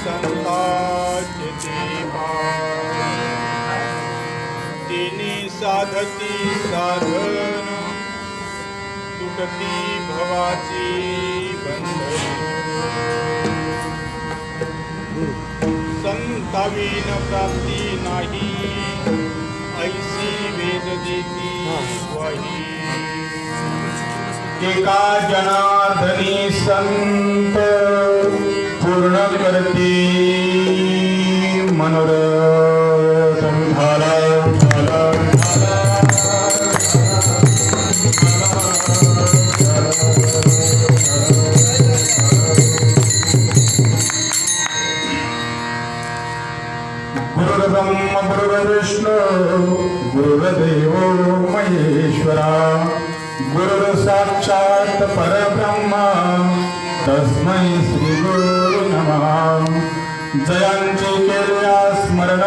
संताचे तिनी साधती साधन तुटती भवाची संतावीन प्राप्ती नाही ऐसी वेद देती वही एका जनार्दनी संत पूर्ण करती मनोरथ झाला गुरुर्ब्रह्म गुरुर्विष्णु गुरुर्देव महेश्वरा गुरुर् साक्षात् परब्रह्म तस्मै श्री गुरु नमः जयांचे केल्या स्मरण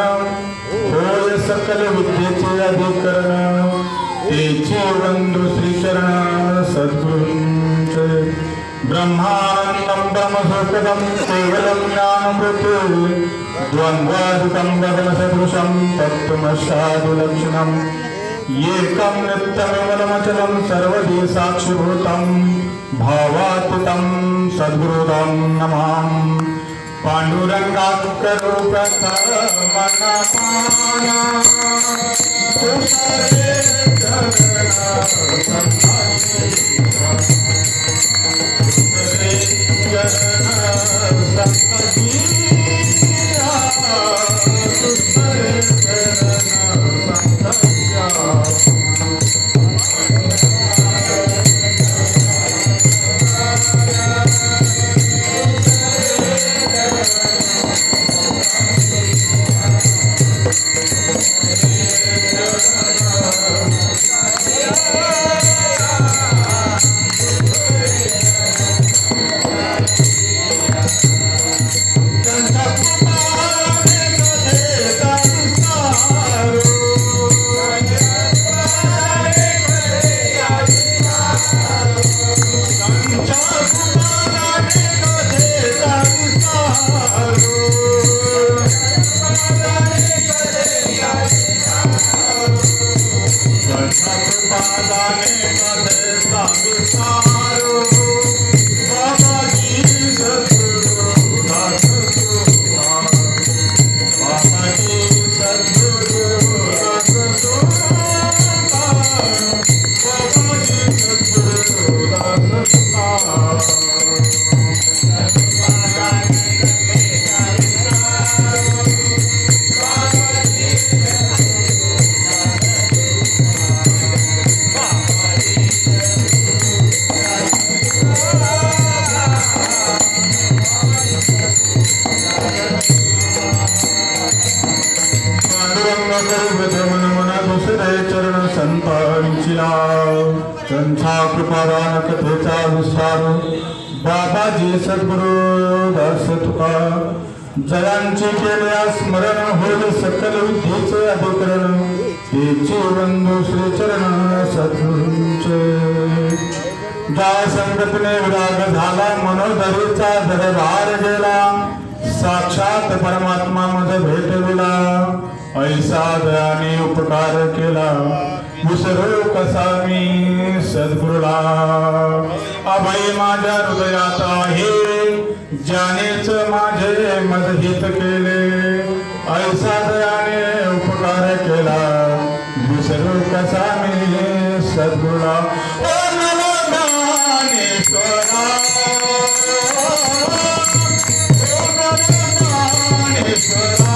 होय सकल विद्येचे अधिकरण तेचे वंदू श्री चरण सद्गुरूंचे ब्रह्मानंदं ब्रह्मसुखदं केवलं ज्ञानमृतं द्वन्द्वादिकं गगनसदृशं तत्त्वमस्यादिलक्षणम् एकं नित्यमेवलमचलं सर्वदी साक्षिभूतं भावातीतं सद्गुरुं नमामि पांडुरंगाकरूपतमनपाना तुषारे त्यांचा कृपादान कथेचा विस्तार बाबाजी सद्गुरु दास तुका जयांचे केल्या स्मरण होईल सकल विद्येचे अधिकरण तेचे बंधू श्री चरण सद्गुरूंचे ज्या संगतीने विराग झाला मनोधरीचा दरबार गेला साक्षात परमात्मा मध्ये भेटविला ऐसा दयाने उपकार केला विसरू कसा मी सद्गुरुला अभय माझ्या हृदयात आहे ज्यानेच माझे मदहित केले ऐसा दयाने उपकार केला विसरू कसा मी सद्गुरुला ओ नमो ज्ञानेश्वरा ओ नमो ज्ञानेश्वरा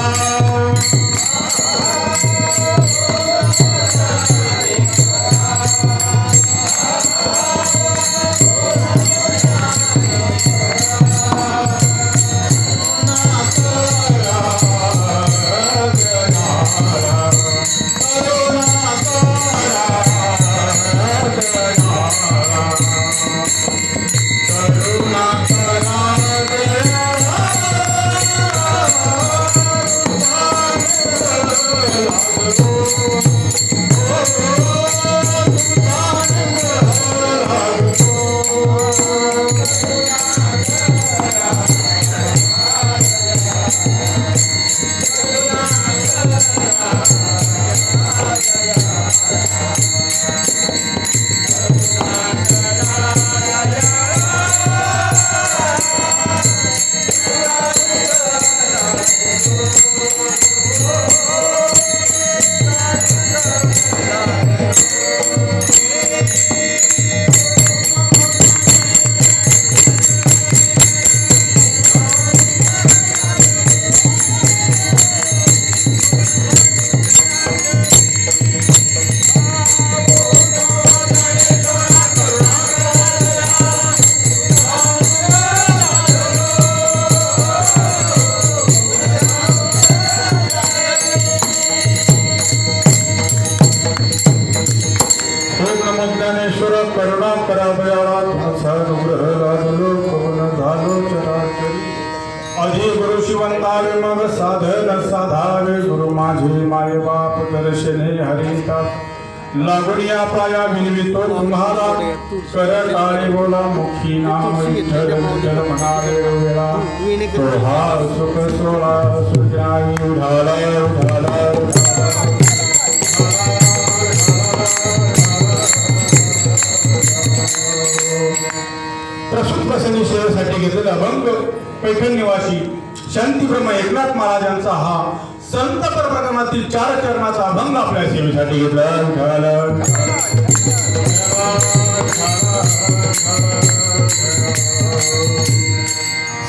ईश्वर करुणा करावयाला तुमचा अनुग्रह लाजलो पवन झालो चराचरी आधी गुरु शिवंतावे मग साधन साधावे गुरु माझे माय बाप दर्शने हरिता लागून या पाया विनवितो तुम्हाला कर काळी बोला मुखी नाम विठ्ठल विठ्ठल म्हणावे वेळा तो हा सुख सोळा सुजाई उढाला उढाला प्रसूत प्रसंगी सेवेसाठी घेतलेला अभंग पैठण निवासी शांतीब्रह्म एकनाथ महाराजांचा हा संत प्रकरणातील 4 चरणाचा अभंग आपल्या सेवेसाठी घेतला.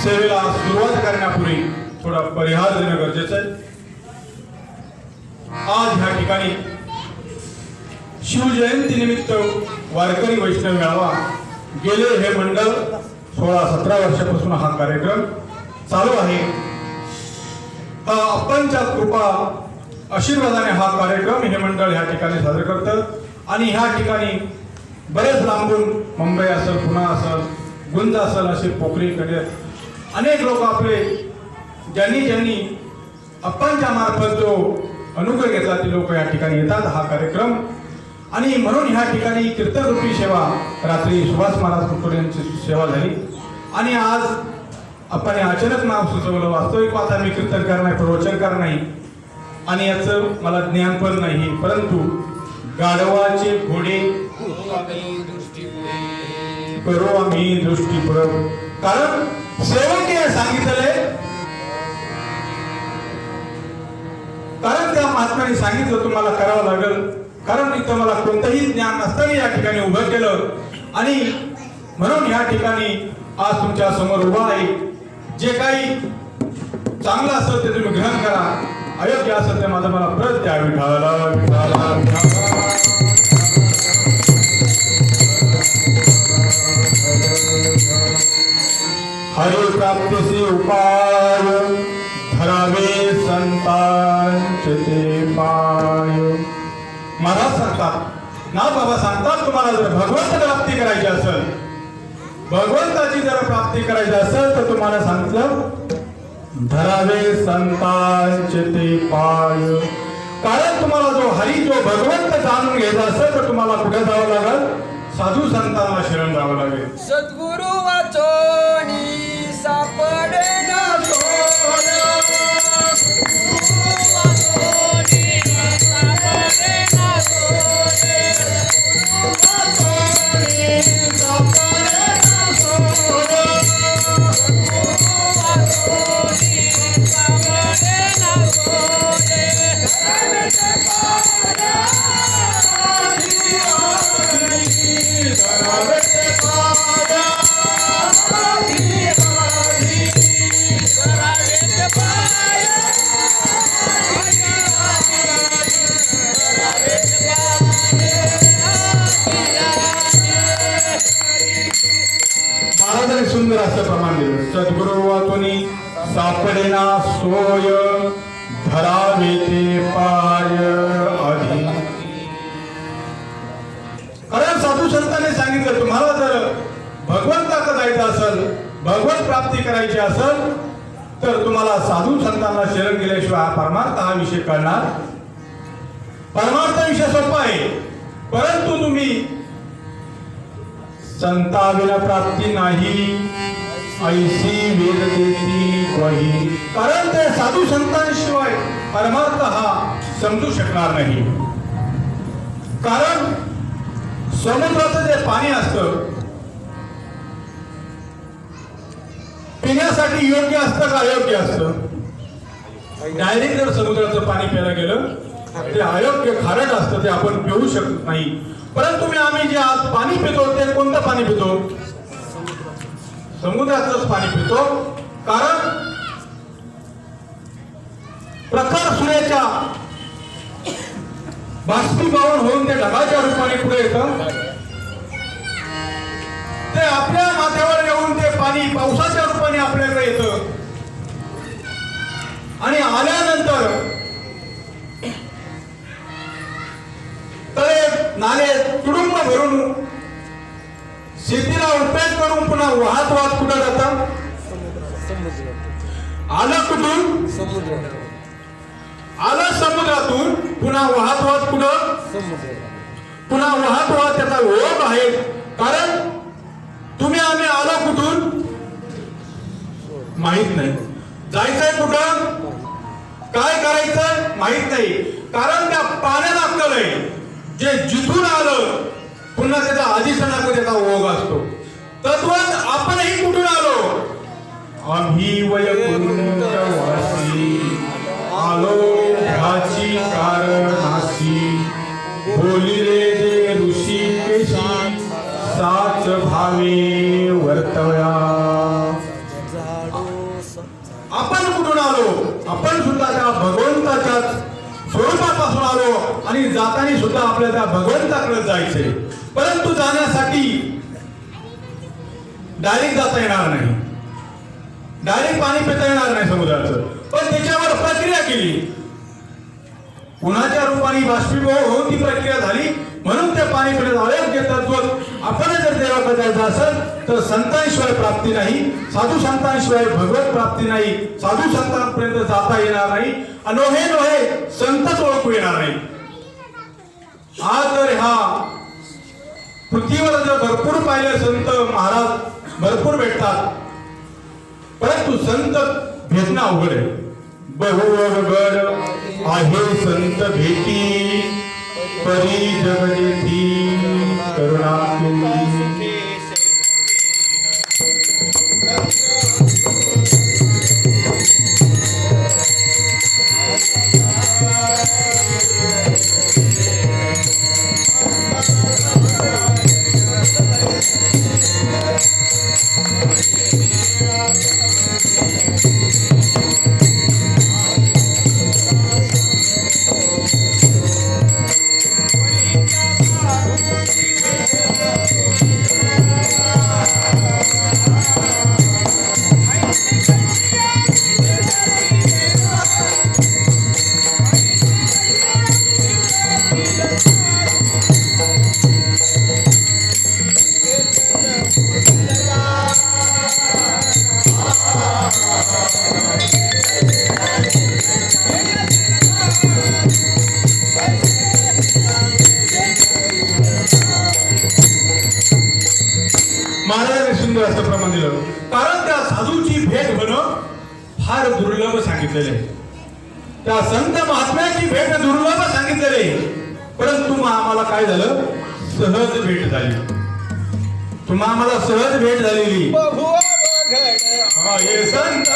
सेवेला सुरुवात करण्यापूर्वी थोडा परिहार देणं गरजेचं आहे. आज ह्या ठिकाणी शिवजयंती निमित्त वारकरी वैष्णव मेळावा गेले हे मंडळ 16-17 वर्षापासून हा कार्यक्रम चालू आहे. आपणच्या कृपा आशीर्वादाने हा कार्यक्रम हे मंडळ ह्या ठिकाणी सादर करतं आणि ह्या ठिकाणी बरेच लांबून मुंबई असेल, पुणे असेल, गुंज असेल, असे पोखरीकडे अनेक लोक आपले ज्यांनी आपणच्या मार्फत जो अनुग्रह घेतला ते लोक या ठिकाणी येतात हा कार्यक्रम. आणि म्हणून ह्या ठिकाणी कीर्तनरूपी सेवा रात्री सुभाष महाराज कुटुंब यांची सेवा झाली आणि आज आपण अचानक नाव सुचवलं. वास्तविक पाहता मी कीर्तनकार नाही, प्रवचनकार नाही आणि याचं मला ज्ञान पण नाही, परंतु गाढवाचे घोडे करू आम्ही दृष्टीपुरव. कारण सेवके सांगितलंय, कारण त्या महात्म्याने सांगितलं तुम्हाला करावं लागेल. कारण इथं मला कोणतंही ज्ञान नसताना या ठिकाणी उभं केलं आणि म्हणून या ठिकाणी आज तुमच्या समोर उभा आहे. जे काही चांगलं असेल ते तुम्ही ग्रहण करा, अयोग्य असेल ते माझं मला परत द्या. विठाला विठाला हरि प्राप्तीचे उपाय धरावे संतांचे ते पाय. महाराज सांगतात ना, बाबा सांगतात तुम्हाला जर भगवंत प्राप्ती करायची असेल, भगवंताची जर प्राप्ती करायची असेल तर तुम्हाला सांगितलं धरावे संतांचे ते पाय. कारण तुम्हाला जो हरी जो भगवंत जाणून घ्यायचा असेल तर तुम्हाला कुठे जावं लागेल? साधू संतांना शरण जावं लागेल. सद्गुरु वाचोनी सापडे ना सुंदर असं प्रमाण दिलं. सद्गुरु वाचोनी सापडे ना सोय धरावे ते पाय आधी. कारण साधू संतांनी सांगितलं तुम्हाला जर भगवंताकडे जायचं असेल, भगवत प्राप्ती करायची असेल तर तुम्हाला साधू संतांना शरण गेल्याशिवाय हा परमार्थ हा विषय कळणार. परमार्थ विषय सोपा आहे, परंतु तुम्ही संताविना प्राप्ती नाही ऐसी वेद देती वही. कारण ते साधू संतांशिवाय परमार्थ हा समजू शकणार नाही. कारण समुद्राचं जे पाणी असतं पिण्यासाठी योग्य असतं का अयोग्य असतं? डायरेक्ट जर समुद्राचं पाणी प्यायला गेलं ते अयोग्य खारट असतं, ते आपण पिऊ शकत नाही. परंतु आम्ही जे आज पाणी पितो ते कोणतं पाणी पितो? समुद्राचंच पाणी पितो. कारण प्रखर सूर्याच्या बाष्पीभवन होऊन ते ढगाच्या रूपाने पुढे येतं, ते आपल्या माथ्यावर येऊन ते पाणी पावसाच्या रूपाने आपल्याकडे येतं आणि आल्यानंतर तळे नाले तुडुंब भरून शेतीला उपयोग करून पुन्हा वाहत कुठं जातं? आलं कुठून? आलं समुद्रातून, पुन्हा वाहत कुठं? पुन्हा वाहत त्याचा ओघ आहे. कारण तुम्ही आम्ही आलो कुठून माहित नाही, जायचंय कुठं, काय करायचं माहित नाही. कारण त्या पाण्याला अक्कल आहे. जे जिथून आलं पुन्हा त्याचा अधिष्ठानाकडे त्याचा ओघ असतो. तद्वत आपणही कुठून आलो? आम्ही वैकुंठवासी आलो ह्याची कारणासी, बोलिले जे ऋषिकेशी साच भावे वर्तव्या. आपण कुठून आलो? आपण सुद्धा त्या भगवंताच्या स्वरूपापासून आलो आणि जाताना सुद्धा आपल्याला त्या भगवंताकडे जायचे. परंतु जाण्यासाठी डायरेक्ट जाता येणार नाही, डायरेक्ट पाणी पिता येणार नाही समुद्राचं. पण त्याच्यावर प्रक्रिया केली, कुणाच्या रूपाने बाष्पीभवन होऊन ती प्रक्रिया झाली, म्हणून ते पाणी पिण्यात अयोग्य तत्व. आपण जर देवाकडे जायचं असेल तर संतांशिवाय प्राप्ती नाही, साधू संतांशिवाय भगवत प्राप्ती नाही. साधू संतांपर्यंत जाता येणार नाही, अनोहे नोहे संतच ओळखू येणार नाही. आज तर ह्या पृथ्वीवर जर भरपूर पाहिले संत महाराज भरपूर भेटतात, परंतु संत भेटणं अवघड आहे. बहु अवघड आहे संत भेटी, परी जग जेथी करुणा केली. महाराजांनी सुंदर असं प्रमाण दिलं. कारण त्या साधूची भेट होणं फार दुर्लभ सांगितलेले, त्या संत महात्म्याची भेट दुर्लभ सांगितलेले. परंतु आम्हाला काय झालं? सहज भेट झाली. तुम्हा आम्हाला सहज भेट झालेली. हा हे संत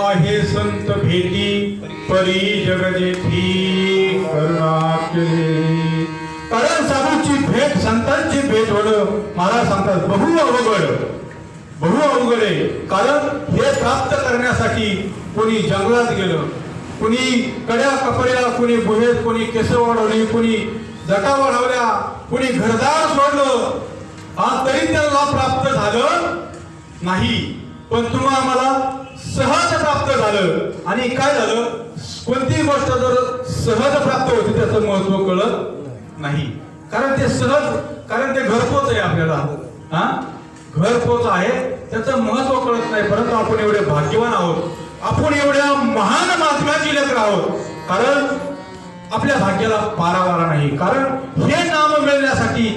आहे संत भेटी, परी जग जेथी करुणा केली. कारण साधूची भेट, संतांची भेट होणं महाराज सांगतात बहु अवघड आहे. कारण हे प्राप्त करण्यासाठी कोणी जंगलात गेलं, कोणी कड्या कपड्या, कोणी गुहेत, कोणी केस वाढवली, कोणी जटा वाढवल्या, कोणी घरदार सोडलं, तरी त्याला प्राप्त झालं नाही. पण तुम्हा आम्हाला सहज प्राप्त झालं. आणि काय झालं? कोणतीही गोष्ट जर सहज प्राप्त होती त्याचं महत्व कळत नाही. कारण ते सहज, कारण ते घरपोच आहे आपल्याला, घरपोच आहे, त्याचं महत्व कळत नाही. परंतु आपण एवढे भाग्यवान आहोत, आपण एवढ्या महान महात्म्याची लेकर आहोत. कारण आपल्या भाग्याला पारावारा नाही. कारण हे नाम मिळण्यासाठी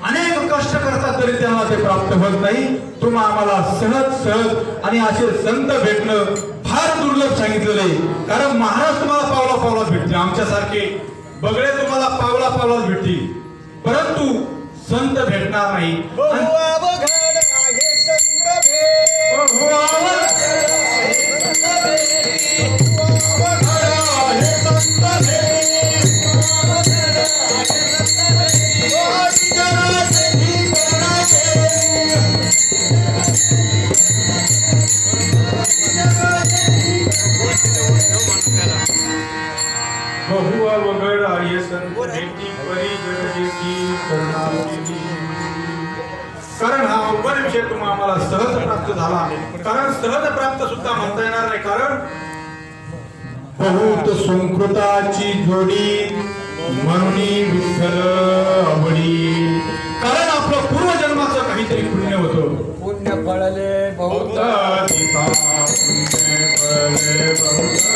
अनेक कष्ट करतात तरी त्यांना ते प्राप्त होत नाही. तुम्हा आम्हाला सहज सहज आणि असे संत भेटणं फार दुर्लभ सांगितलेलं आहे. कारण महाराज तुम्हाला पावला पावलाच भेटतील, आमच्यासारखे बगळे तुम्हाला पावला पावलाच भेटतील, परंतु संत भेटणार नाही. बहु अवघड आहे संत भेटी परी जगदेची करुणावती. कारण हा अवघड विषय तुम्हाला आम्हाला सहज प्राप्त झाला. कारण सहज प्राप्त सुद्धा म्हणता येणार नाही. कारण बहुत संस्कृताची जोडी म्हणून विठ्ठल आवडी. कारण आपलं पूर्वजन्माचं काहीतरी पुण्य होतं. पुण्य फळले बहुत दिसा पुण्य फळे बहुत.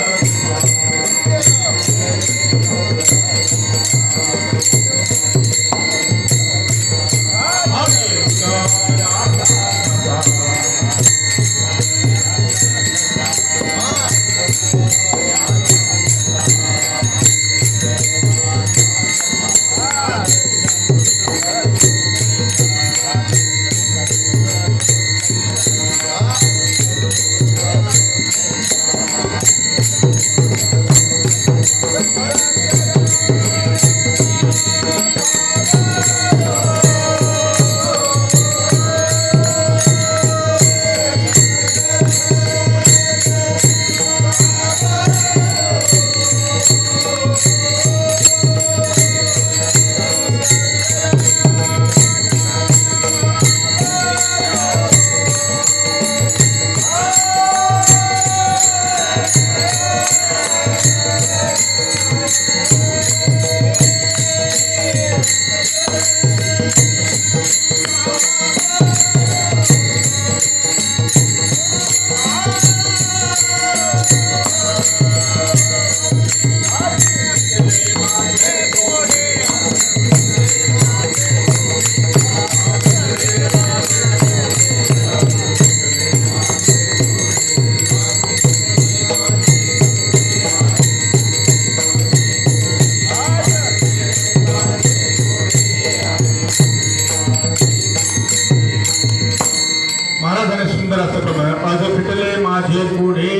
महाराजांनी सुंदर असं प्रमाण आज फिटले माझे पुढे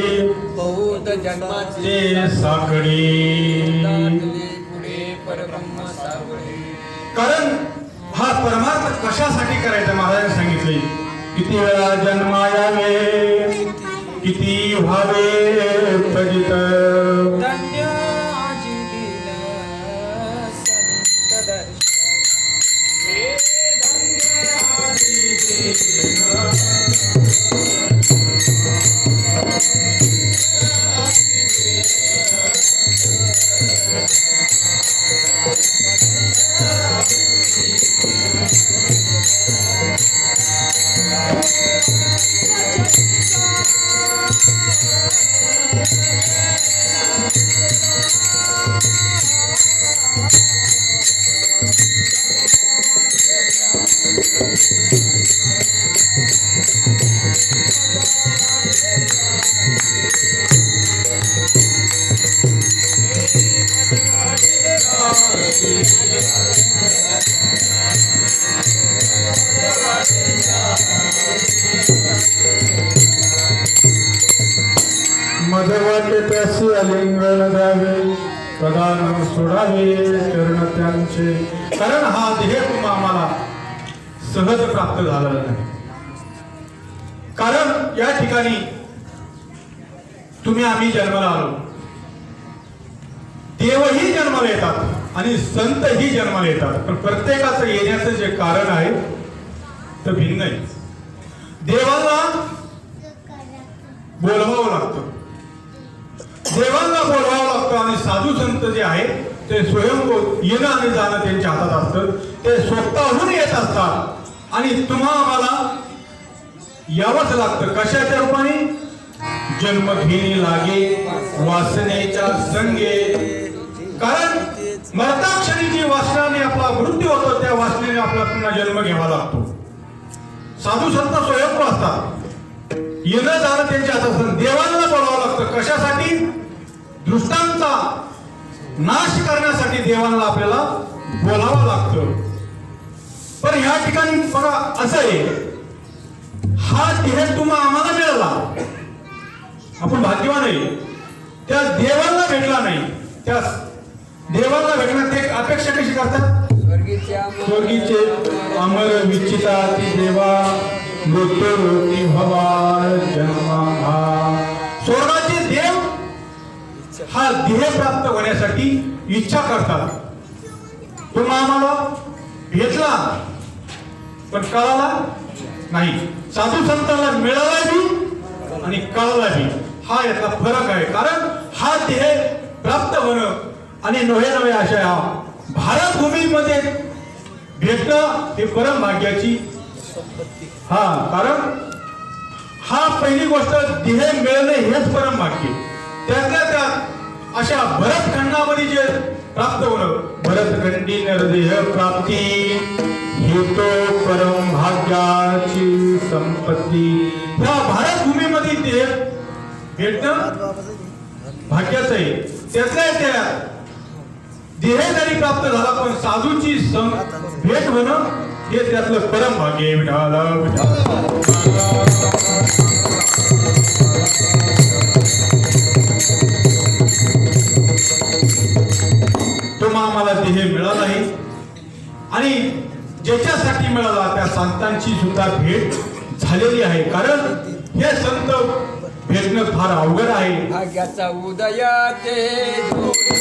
बहुत जन्माचे ते साखडे. पुढे परब्रह्म सावळे. कारण हा परमार्थ कशासाठी करायचा महाराजांनी सांगितले. किती वेळा जन्मा यावे किती व्हावे फजित. धन्य जीविला संत दर्शन. हे धन्य जीविला मधवाटे त्यासी अलिंगण द्यावे प्रदान सोडावे चरण त्यांचे. कारण हा देह तुम्हा आम्हाला सहज प्राप्त झालेला नाही. कारण या ठिकाणी तुम्ही आम्ही जन्माला आलो, देवही जन्माला येतात आणि संतही जन्माला येतात. पण प्रत्येकाचं येण्याचं जे कारण आहे ते भिन्न आहे. देवाला बोलवावं लागतं, देवांना बोलवावं लागतं आणि साधू संत जे आहे ते स्वयं येणं आणि जाणं त्यांच्या हातात असतं. ते स्वतःहून येत असतात आणि तुम्हा आम्हाला यावंच लागतं. कशाच्या रूपाने? जन्म घेणे लागे वासनेच्या संगे. कारण मरताक्षणी जी वासनाने आपला मृत्यू होतो त्या वासनेने आपला पुन्हा जन्म घ्यावा लागतो. साधू संत स्वयंभू असतात. येणं जाणं त्यांच्या हातात असतं. देवांना बोलावं लागतं. कशासाठी? दृष्टांचा नाश करण्यासाठी देवांना आपल्याला बोलावं लागतं. पण ह्या ठिकाणी बघा असं आहे, हा देह तुम्हाला आम्हाला मिळाला, आपण भाग्यवान आहे. त्या देवाला भेटला नाही. त्या देवाला भेटणार ते अपेक्षा कशी करतात? स्वर्गीचे अमर विचिता ती देवा मृत्यूरोगी भवा जन्मा. स्वर्गाचे देव हा देह प्राप्त होण्यासाठी इच्छा करतात. तुम्हा आम्हाला भेटला पण कळाला नाही. साधू संतांना मिळाला बी आणि कळाला बी, हा यातला फरक आहे. कारण हा देह प्राप्त होणं आणि नव्हे नव्हे अशा भारत भूमीमध्ये भेटणं हे परम भाग्याची कारण हा पहिली गोष्ट देह मिळणे हेच परम भाग्य. त्यातल्या त्यात अशा भरतखंडामध्ये जे प्राप्त होणं, भरतखंडी नरदेह प्राप्ती हे तो परम भाग्याची संपत्ती. या भारत भूमीमध्ये देह भेटणं भाग्याचं आहे. त्यातल्या त्या देह जरी प्राप्त झाला पण साधूची भेट होणं हे त्यातलं परम भाग्य आहे. विठाला तुम्हा आम्हाला देह मिळाला नाही आणि ज्याच्यासाठी मिळाला त्या संतांची सुद्धा भेट झालेली आहे. कारण हे संत भेटणं फार अवघड आहे. भाग्याचा उदय ते जोडी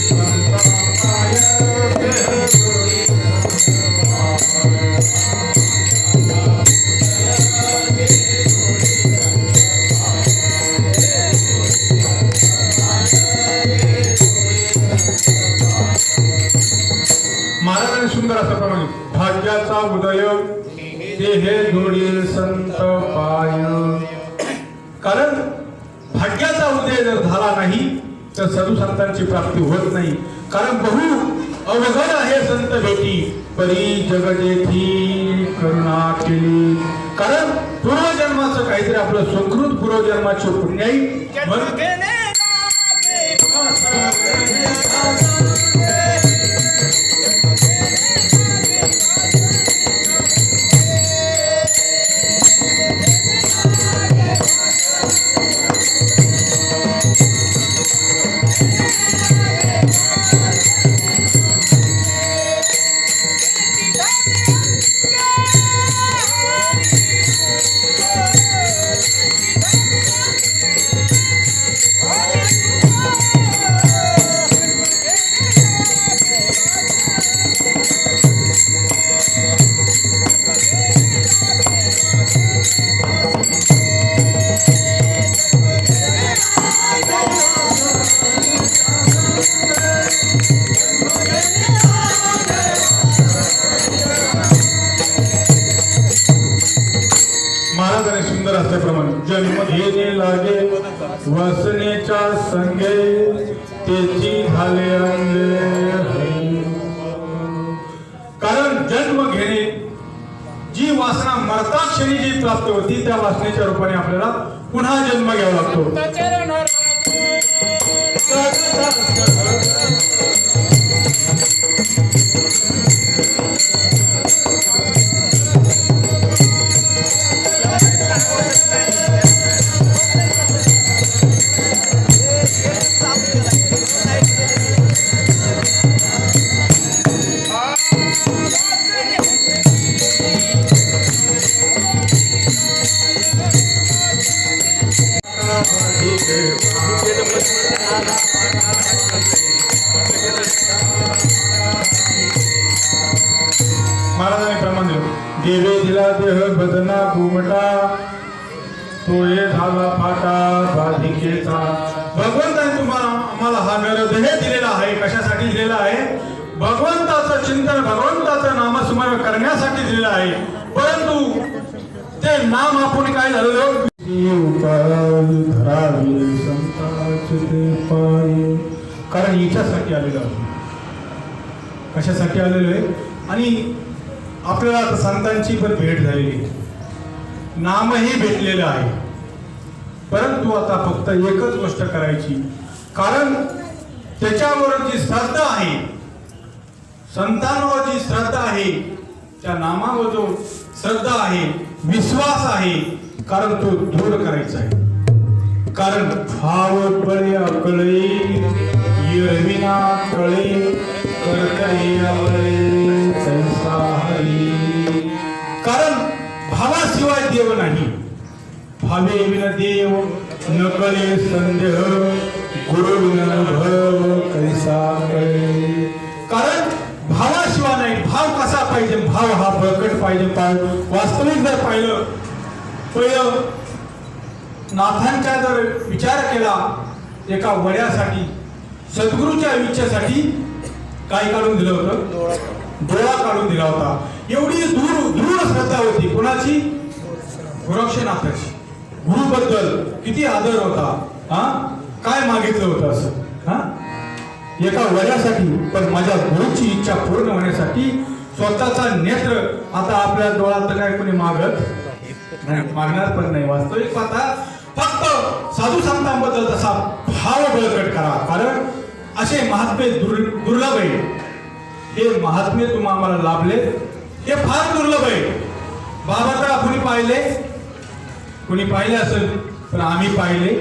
संत महाराजांनी सुंदर असं प्रमाणे भाग्याचा उदय ते हे जोडी संत पाय. कारण भाग्याचा उदय जर झाला नाही तर साधू संतांची प्राप्ती होत नाही. कारण बहु अवघड आहे संत भेटी परी जगजेठी करुणा केली. कारण पूर्वजन्माचं काहीतरी आपलं सुकृत पूर्वजन्माचे पुण्याई महाराजांनी सुंदर असल्याप्रमाणे जन्म घेणे लागे वासनेच्या संगे त्याची झाले अंगे. कारण जन्म घेणे जी वासना मरता क्षणी जी प्राप्त होती त्या वासनेच्या रूपाने आपल्याला पुन्हा जन्म घ्यावा लागतो. महाराजांनी प्रमाण दिलं. देवे दिला देह बदना घुमटा तोये झाला फाटा बाधिकेचा. भगवंताने तुम्हाला आम्हाला हा नरदेह दिलेला आहे. कशासाठी दिलेला आहे? भगवंताचं चिंतन भगवंताचं नामस्मरण करण्यासाठी दिलेलं आहे. परंतु ते नाम आपण काय झालं धरावे संताचे पाय. कारण हिच्यासाठी आलेलं आहे. कशासाठी आलेलो आहे आणि आपल्याला आता संतांची पण भेट झालेली आहे, नामही भेटलेलं आहे. परंतु आता फक्त एकच गोष्ट करायची, कारण त्याच्यावर जी श्रद्धा आहे, संतांवर जी श्रद्धा आहे, त्या नामावर जो श्रद्धा आहे, विश्वास आहे, कारण तो दृढ करायचा आहे. कारण भाव बळे अकळे येरविना कळे करतळे अवळे संसा हरी. कारण भावाशिवाय देव नाही, भावे विन देव न कळे संदेह, गुरु विन भव कैसा कळे. कारण भावाशिवाय नाही. भाव कसा पाहिजे? भाव हा प्रकट पाहिजे. वास्तविक जर पाहिलं, पहिलं नाथांचा जर विचार केला, एका वड्यासाठी सद्गुरूच्या इच्छेसाठी काय काढून दिलं होतं? डोळा काढून दिला होता. एवढी दृढ श्रद्धा होती कोणाची? गोरक्षनाथाची. गुरुबद्दल किती आदर होता. काय मागितलं होतं असं? एका वड्यासाठी. पण माझ्या गुरुची इच्छा पूर्ण होण्यासाठी स्वतःचा नेत्र, आता आपल्या डोळ्यात तर काय कोणी मागत नाही, मागणार पण नाही. वास्तविक पाहता फक्त साधू संतांबद्दल तसा भाव बळकट करा. कारण असे महात्मे दुर्लभ आहे. हे महात्मे तुम्हा आम्हाला लाभले, हे फार दुर्लभ आहे. बाबा तर कुणी पाहिले असेल, पण आम्ही पाहिले.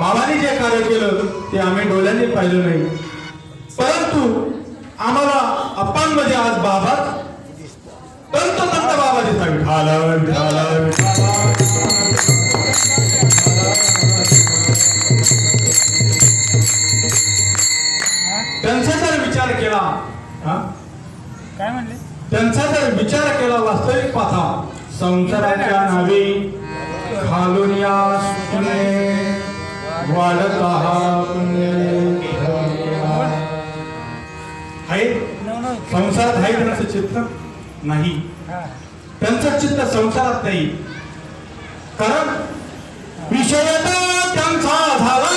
बाबांनी जे कार्य केलं ते आम्ही डोळ्यांनी पाहिलं नाही. परंतु आम्हाला अप्पांमध्ये आज बाबा तंत बाबा दिसतात. त्यांचा जर विचार केला, काय म्हणले? त्यांचा जर विचार केला, वास्तविक पाथा संसाराच्या नावे खालून या पुण्य वाढत आहे. संसारात आहे त्यांचं चित्त नाही, त्यांचं चित्त संसारात नाही. कारण विषय त्यांचा झाला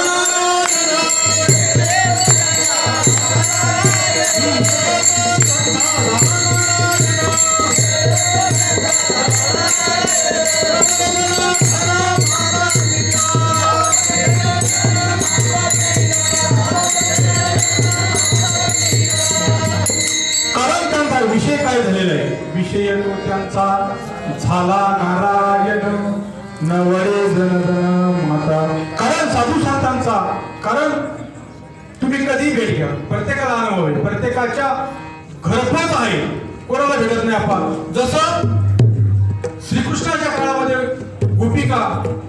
विषय काय झालेला आहे? विषय तो त्यांचा झाला नारायण नवरे जनधन माता. कारण साधू संतांचा, कारण तुम्ही कधी भेट घ्या, प्रत्येकाला अनुभव आहे. प्रत्येकाच्या घरपोच आहे, कोणाला भेटत नाही. आपण जसं श्रीकृष्णाच्या काळामध्ये गोपिका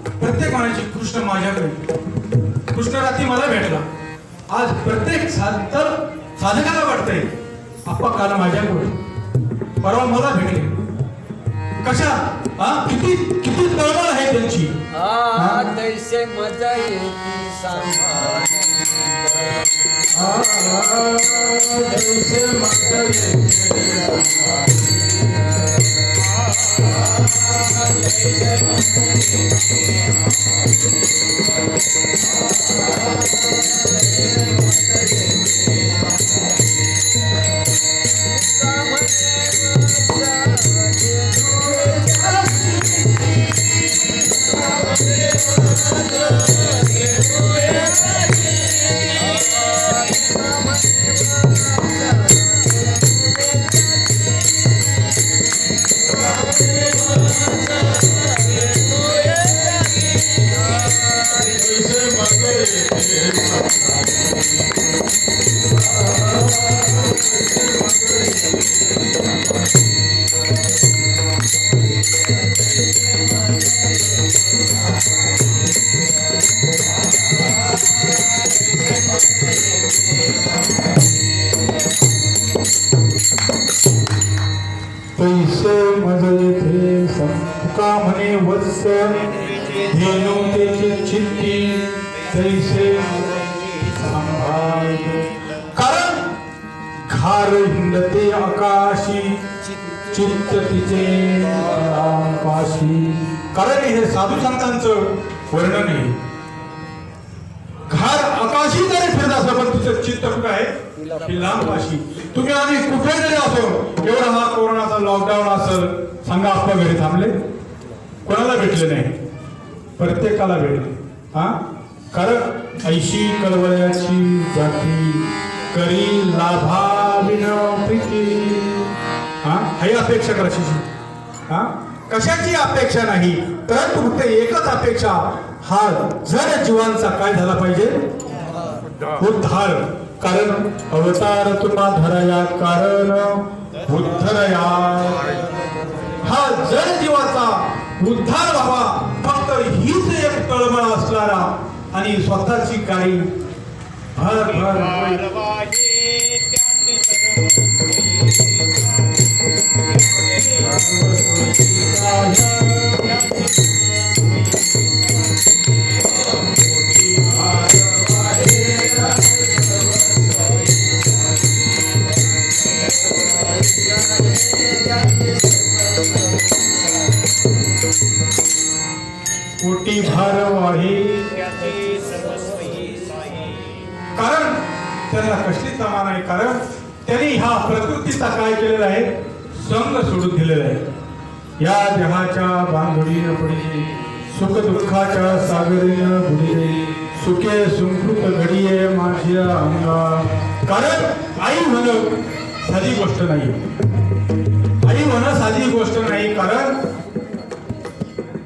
प्रत्येक म्हणायची कृष्ण माझ्याकडे, कृष्ण रात्री मला भेटला. आज प्रत्येक साधकाला वाटतंय आप्पा काल माझ्याकडे, परवा मला भेटले. कशा किती किती तळमळ आहे त्यांची. तैसे मजा येते पैसे मजले संका म्हणे वत्स धेनु त्याचे चित्ती तैसे संभाळ. कारण घार हिंडते आकाशी चित्त तिचे आकाशी. कारण हे साधू संतांचं वर्णन आहे. घार आकाशी जरी फिरत असं पण तिचं चित्त कुठं आहे ही लांब अशी. तुम्ही आम्ही कुठे जरी असो, एवढा हा कोरोनाचा लॉकडाऊन असेल, सांगा आपल्या घरी थांबले, कोणाला भेटले नाही, प्रत्येकाला भेटले. हा कारण ऐशी कळवळ्याची जाती करी लाभाविन प्रीती. हा ही अपेक्षा करायची. हा कशाची अपेक्षा नाही, परंतु फक्त एकच अपेक्षा, हा जर जीवांचा काय झाला पाहिजे, उद्धार. कारण अवतार तुम्हा धराया कारण उद्धरया. हा जर जीवाचा उद्धार व्हावा, फक्त हीच एक तळमळ असणारा आणि स्वतःची काही भर भर कोटी भारव आहे. कारण त्यांना कसली तमा नाही, कारण त्यांनी हा प्रकृतीचा काय केलेला आहे, संग सोडून दिलेला आहे. या देहाच्या बांधुडीन पडिले, सुख दुःखाच्या सागरीन बुडिले, सुखे सुंकृत घडिये माझ्या अंगा. कारण आई म्हणून साधी गोष्ट नाही, आई म्हणून साधी गोष्ट नाही. कारण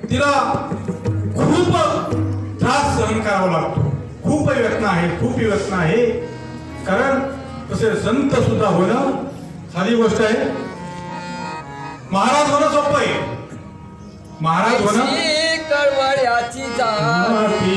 तिला खूप त्रास सहन करावा लागतो, खूप व्यथना आहे, खूप व्यथना आहे. कारण तसे संत सुद्धा होणं साधी गोष्ट आहे, महाराज होणं सोपं आहे. महाराज होणं कळवळ्याची जाती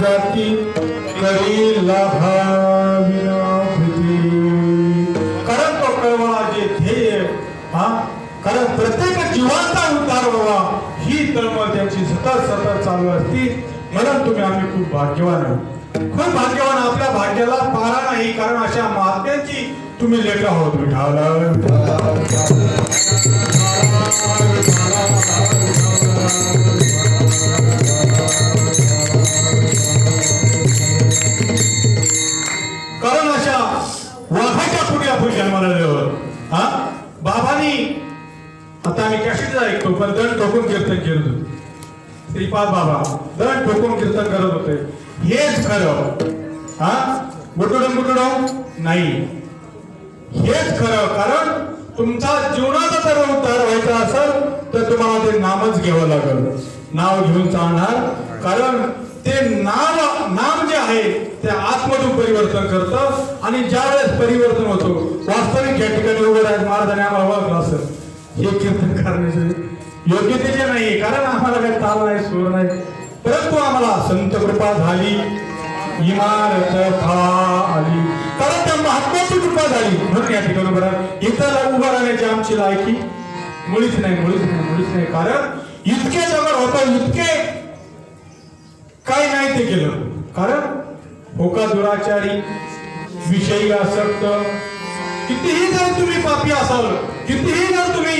जाती करी लाभाविन प्रीती. कारण तो कळवळा जे ध्येय, हा कारण प्रत्येक जीवाचा उद्धार व्हावा ही तळमळ त्यांची सतत सतत चालू असती. म्हणून तुम्ही आम्ही खूप भाग्यवान आहोत, खूप भाग्यवान. आपल्या भाग्याला पारा नाही, कारण अशा महात्म्यांची तुम्ही लेकर आहोत. कारण अशा वाघाच्या पुढे आपण जन्माला आल्यावर हा बाबांनी, आता आम्ही कॅसेट ऐकतो, पण दंड ठोकून कीर्तन करत होते. श्रीपाद बाबा दंड ठोकून कीर्तन करत होते. हेच खरं, हा बुटुडम नाही, हेच खरं. कारण तुमचा जीवनाचा जर उद्धार व्हायचा असेल तर तुम्हाला ते नामच घ्यावं लागेल, नाव घेऊन चालणार. कारण ते नाम जे आहे ते आतमधून परिवर्तन करतं, आणि ज्या वेळेस परिवर्तन होतो, वास्तविक या ठिकाणी उभं राहत महाराजांनी आम्हाला ओळखलं असेल, हे कीर्तन करण्याचे योग्यतेचे नाही. कारण आम्हाला काही ताल नाही, सूर नाही, परंतु आम्हाला संत कृपा झाली, इमारत आली. कारण त्या महात्म्याची कृपा झाली म्हणून या ठिकाणी उभं राहा. इथं उभं राहण्याची आमची लायकी मुळीच नाही. कारण इतके जवळ होतं, इतके काय नाही ते केलं. कारण होका दुराचारी, विषयी आसक्त, कितीही जर तुम्ही पापी असाल, कितीही जर तुम्ही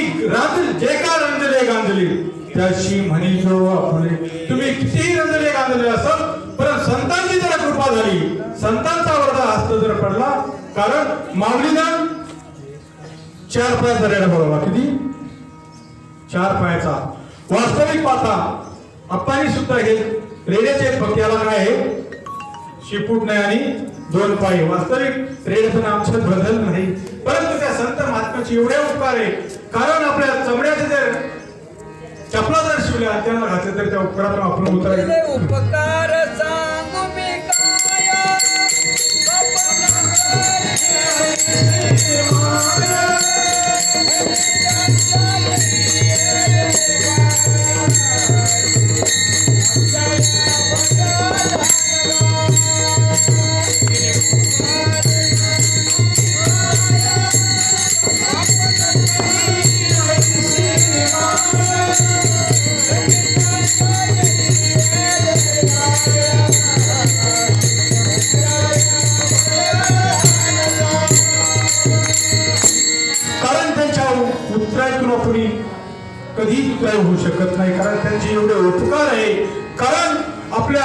जे का रंजले गांजले त्याशी म्हणी जो आपले, तुम्ही कितीही रंजले गांजले असाल, पण संतांची जर कृपा झाली, संतांचा वरदा हस्त जर पडला. कारण माऊलीनं 4 पायाचा रेडा बोलवा, किती 4 पायाचा. वास्तविक पाहता आप्पांनी सुद्धा हे रेड्याचे भक्त्याला काय आहे, शिपूट नाही आणि दोन पाय. वास्तविक रेडचं आमच्यात बदल नाही, परंतु त्या संत महात्म्याचे एवढे उपकार आहे. कारण आपल्या चमड्याचे जर चपला जर शिवल्या त्यांना घातले तर त्या उपकारातून आपण उतरायचं. केले उपकार सांगू मी काय कारण त्यांच्या उत्तरातून आपण कधीच उत्तर होऊ शकत नाही. कारण त्यांचे एवढे उपकार आहे. कारण आपल्या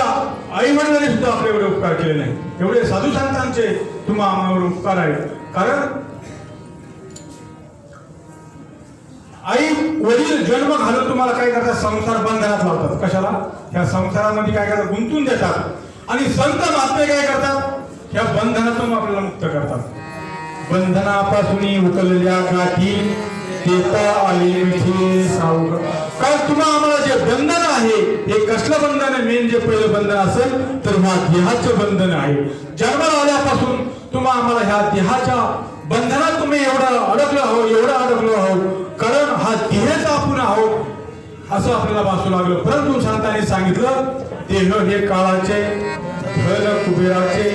आई वडिलांनी सुद्धा आपले एवढे उपकार केले नाही. एवढे साधू संतांचे तुम्हा आम्हावर उपकार आहे. कारण आई वडील जन्म घालून तुम्हाला काय करतात, संसार बंधनात लावतात. कशाला? ह्या संसारामध्ये काय करतात, गुंतून देतात. आणि संत महात्मे काय करतात, ह्या बंधनातून आपल्याला मुक्त करतात. बंधनापासून उकललेल्या गाठी देता आले मिठी सावग. कारण तुम्हा आम्हाला जे बंधन आहे हे कसलं बंधन आहे? मेन जे पहिलं बंधन असेल तर ह्या देहाचं बंधन आहे. जन्माला आल्यापासून तुम्हा आम्हाला ह्या देहाच्या बंधनात तुम्ही एवढं अडकलो आहोत. कारण हा देहच आपण आहोत असं आपल्याला वाचू लागलं. परंतु संतांनी सांगितलं, देह हे काळाचे, धन कुबेराचे,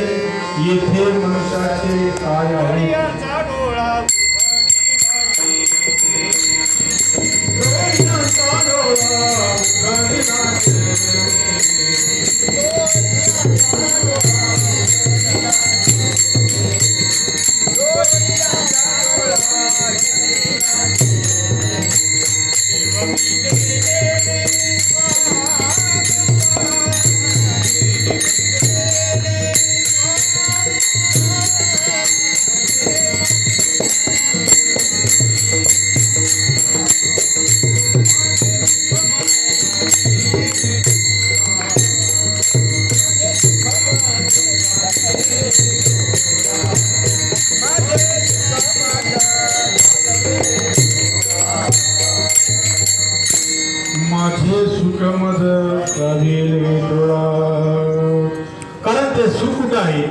येथे मनुष्याचे काय आहे. माझे सुख मज गाविले डोळा. कारण ते सुख कुठं आहे?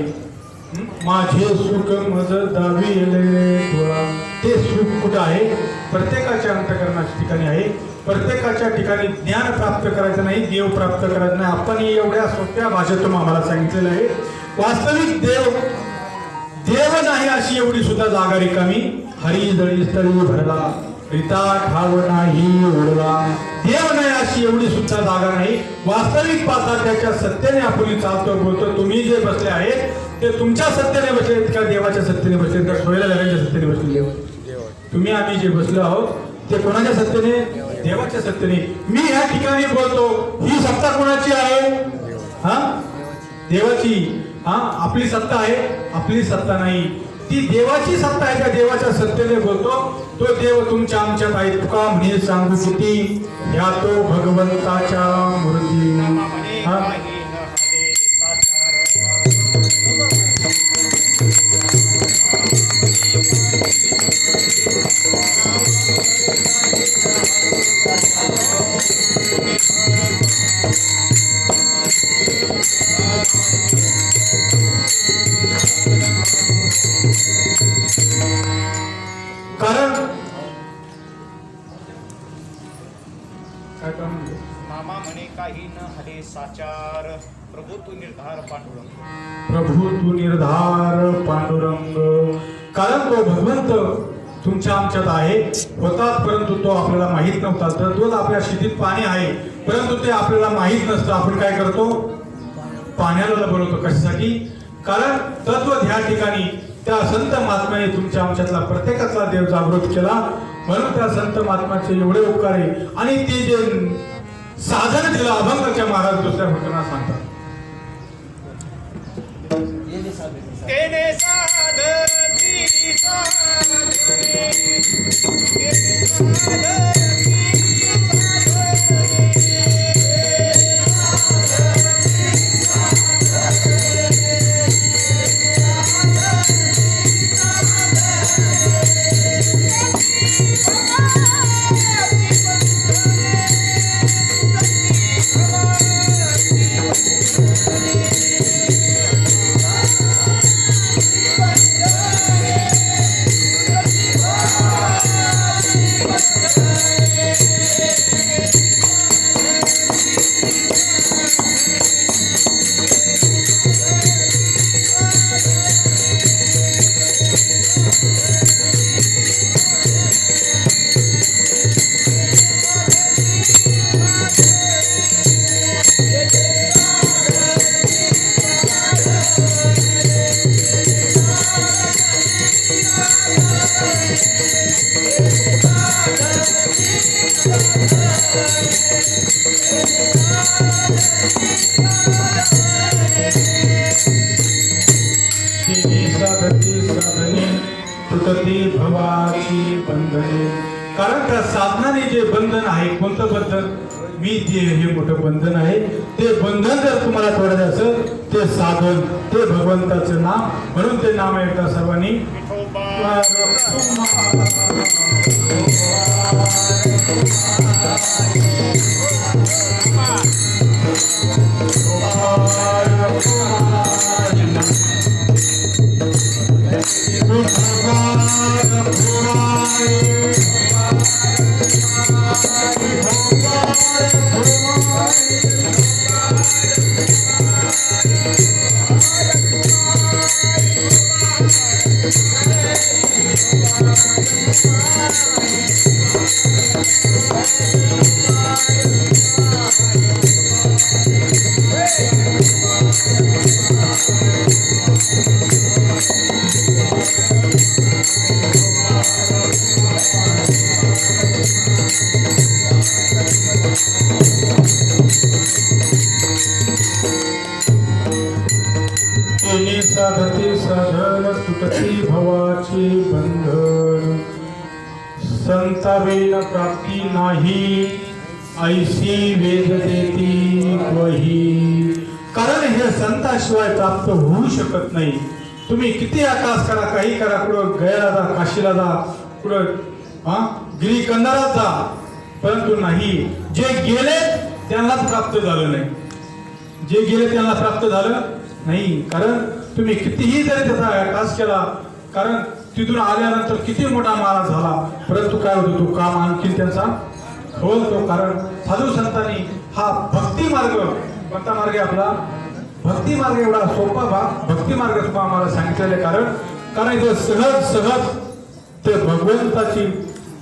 माझे सुख मज दाविले डोळा. ते सुख कुठं आहे? प्रत्येकाच्या अंतःकरणाच्या ठिकाणी आहे. प्रत्येकाच्या ठिकाणी ज्ञान प्राप्त करायचं नाही, देव प्राप्त करायचं नाही. आपण एवढ्या सोप्या भाषेतून आम्हाला सांगितलेलं आहे. वास्तविक देव नाही अशी एवढी सुद्धा जागा रिकामी. हरी जळी स्थळी भरला, रिता ठाव नाही ओढला. देव नाही अशी एवढी सुद्धा जागा नाही. वास्तविक पाहता त्याच्या सत्याने आपण चालतो बोलतो. तुम्ही जे बसले आहेत ते तुमच्या सत्याने बसले का देवाच्या सत्याने बसले का सोयला घराच्या सत्याने बसले? तुम्ही आम्ही जे बसलो आहोत ते कोणाच्या सत्याने? देवाच्या सत्याने. मी ह्या ठिकाणी बोलतो, ही सत्ता कोणाची आहे? हा, देवाची. हा, आपली सत्ता आहे? आपली सत्ता नाही, ती देवाची सत्ता आहे. त्या देवाच्या सत्तेने बोलतो. तो देव तुमच्या आमच्यात आहे. तुका म्हणे सांगू किती, या तो भगवंताच्या मूर्ती. हा, कारण काय काम मामा म्हणे काही न हले साचार, प्रभू तू निर्धार पांडुरंग. प्रभू तू निर्धार पांडुरंग. कारण तो भगवंत तुमच्या आमच्यात आहे होतात, परंतु तो आपल्याला माहित नव्हता. तर तोच आपल्या शेतीत पाणी आहे, परंतु ते आपल्याला माहित नसतं. आपण काय करतो? पाण्याला बोलवतो. कशासाठी? कारण तत्व ह्या ठिकाणी त्या संत महात्म्याने तुमच्या आमच्यातला प्रत्येकाचा देव जागृत केला. म्हणून त्या संत महात्म्याचे एवढे उपकार आहे. आणि ते जे साधन दिलं अभंगाच्या महाराज दुसऱ्या घटना सांगतात. तेने साधती साधती साधने तुटती भवाची बंधने. कारण त्या साधनाने जे बंधन आहे, कोणतं बंधन? मी ते हे मोठं बंधन आहे. ते बंधन जर तुम्हाला तोडायचं असेल, ते साधन, ते भगवंताचं नाम. म्हणून ते नाम एकदा सर्वांनी विठोबा तिने साधती साधन तुटती भवाची बंधन. संतावेन प्राप्ती नाही ऐशी वेद देती वही. कारण हे संताशिवाय प्राप्त होऊ शकत नाही. तुम्ही किती आकाश करा, काही करा, कुठं गयाला जा, काशीला जा, कुठं गिरी कंदारात जा, परंतु नाही. जे गेले त्यांनाच प्राप्त झालं नाही. जे गेले त्यांना प्राप्त झालं नाही. कारण तुम्ही कितीही जरी त्याचा आकाश केला, कारण तिथून आल्यानंतर किती मोठा महाराज झाला, परंतु काय होतो, तो काम आणखी त्यांचा खोलतो. कारण साधू संतांनी हा भक्ती मार्ग, कोणता मार्ग आहे आपला? भक्ती मार्ग. एवढा सोपा भक्ती मार्ग तुम्हाला आम्हाला सांगितलेले. कारण इथं सहज सहज ते भगवंताची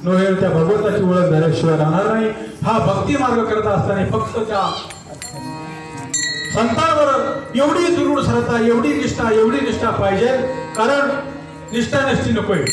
नोहे, त्या भगवंताची ओळख झाल्याशिवाय राहणार नाही. हा भक्ती मार्ग करत असताना फक्त त्या संतांवर एवढी दुर्गुण श्रद्धा, एवढी निष्ठा पाहिजे. कारण निष्ठा नसती नकोय.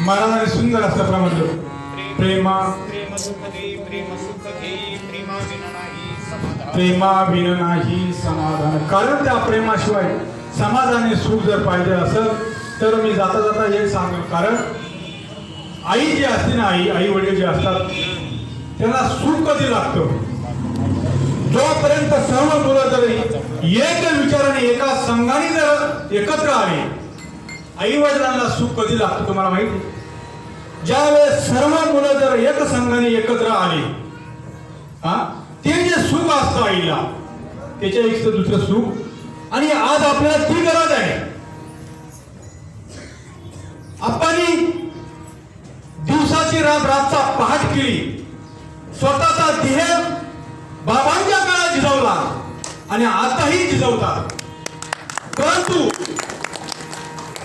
महाराजांनी सुंदर असं प्रमाण प्रेमा प्रेम सुख दे, प्रेम सुख घे, प्रेमा विना नाही समाधान. प्रेमा विन नाही समाधान. कारण त्या प्रेमाशिवाय समाधानी सुख जर पाहिजे असेल तर मी जाता जाता एक सांगेन. कारण आई जी असते ना, आई वडील जे असतात त्यांना सुख कधी लागतं? जोपर्यंत सर्व मुलं जर एक विचाराने एका संघाने जर एकत्र आले, आई वडिलांना सुख कधी लागतं तुम्हाला माहिती? ज्यावेळेस सर्व मुलं जर एक संघाने एकत्र आले, ते जे सुख असतं आईला, त्याच्या एक दुसरं सुख. आणि आज आपल्याला ती गरज आहे. आपानी दिवसाची रातचा पहाट केली, स्वतःचा देह बाबांच्या काळात झिजवला आणि आताही झिजवतात. परंतु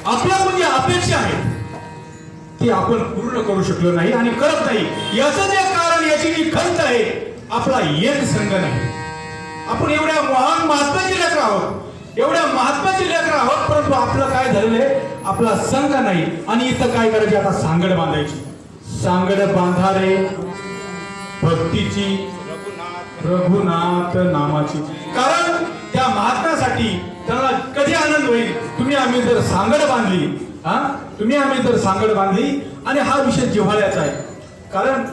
आपल्यामध्ये अपेक्षा आहे ती आपण पूर्ण करू शकलो नाही आणि करत नाही. याचं जे कारण, याची जी खंत आहे, आपला एक संघ नाही. आपण एवढ्या महान महात्म्याचे लेकर आहोत, एवढ्या महात्म्याचे लेकर आहोत, परंतु आपलं काय झालेलं आहे, आपला संघ नाही. आणि इथं काय करायचे, आता सांगड बांधायची. सांगड बांधा रे भक्तीची, रघुनाथ नामाची. कारण त्या महात्म्यासाठी त्याला कधी आनंद होईल, तुम्ही आम्ही जर सांगड बांधली, तुम्ही आम्ही जर सांगड बांधली. आणि हा विषय जिव्हाळ्याचा आहे. कारण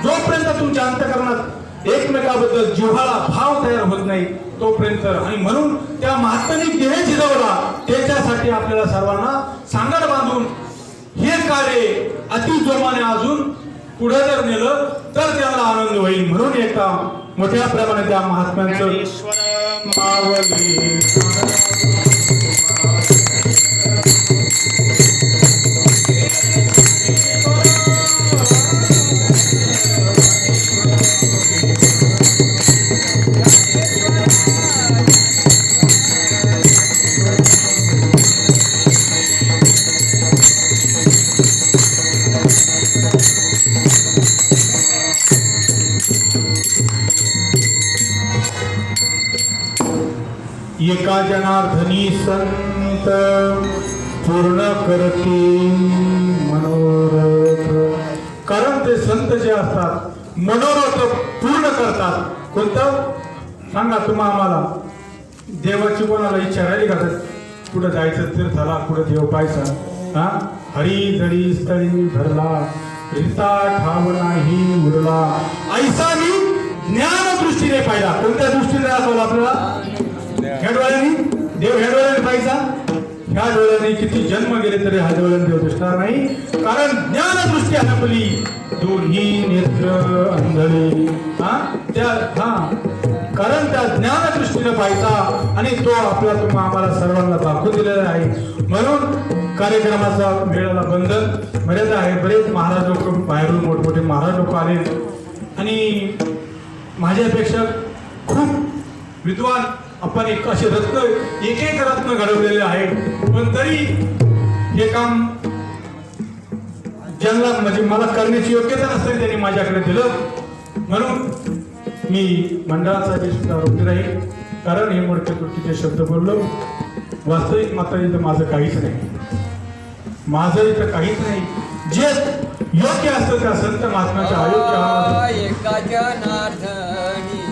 जोपर्यंत तुमच्या अंतःकरणात एकमेकाबद्दल जिव्हाळा भाव तयार होत नाही तोपर्यंत, आणि म्हणून त्या महात्म्याने देह झिजवला त्याच्यासाठी आपल्याला सर्वांना सांगड बांधून हे कार्य अतिजोमाने अजून पुढे जर नेलं तर त्याला आनंद होईल. म्हणून एका मोठ्या प्रमाणात त्या महात्म्यांचं ज्ञानेश्वर मावली एका जनार्दनी संत पूर्ण करती मनोरथ. कारण ते संत जे असतात मनोरथ पूर्ण करतात. कोणतं सांगा तुम्हा आम्हाला? देवाची कोणाला इच्छा राहिली का? कुठं जायचं तीर्थाला, कुठं देव पाहायचा? हा, हरी जडी स्थळी धरला रिता ठाव नाही उरला. ऐसा मी ज्ञान दृष्टीने पाहिला. कोणत्या दृष्टीने दाखवला आपल्याला? ह्या डोळ्यांनी देव, ह्या डोळ्याने पाहिजा. ह्या डोळ्याने किती जन्म गेले तरी ह्या डोळ्याने देव दिसणार नाही. कारण ज्ञानदृष्टी हरपली, दोन्ही नेत्र अंधळी. कारण त्या ज्ञानदृष्टीने पाहिजा आणि तो आपला तुम्हा आम्हाला सर्वांना दाखवून दिलेला आहे. म्हणून कार्यक्रमाचा वेळेला बंधन मर्यादा आहे. बरेच महाराज लोक बाहेरून मोठमोठे महाराज लोक आले आणि माझ्यापेक्षा खूप विद्वान आपण एक असे रत्न, एक एक रत्न घडवलेले आहे. पण तरी हे काम ज्यांना म्हणजे मला करण्याची योग्यता नसते त्यांनी माझ्याकडे दिलं. म्हणून मी मंडळाचा सुद्धा रोखी राहील. कारण हे मोडके तुटीचे शब्द बोललो. वास्तविक मात्र इथं माझं काहीच नाही. माझं इथं काहीच नाही. जे योग्य असतं त्या संत महात्म्याच्या अयोग्य एका जनार्दनी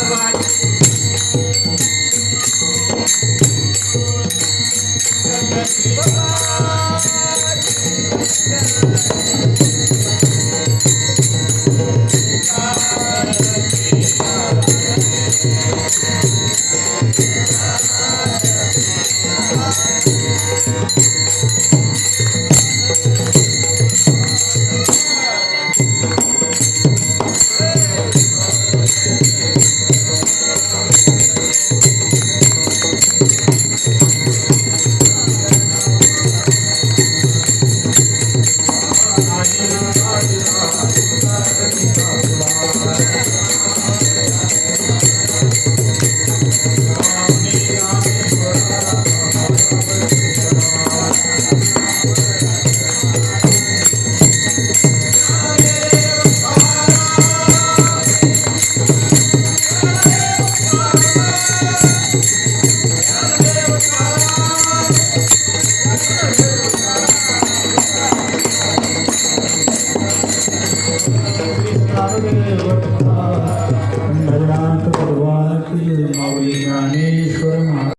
भवानी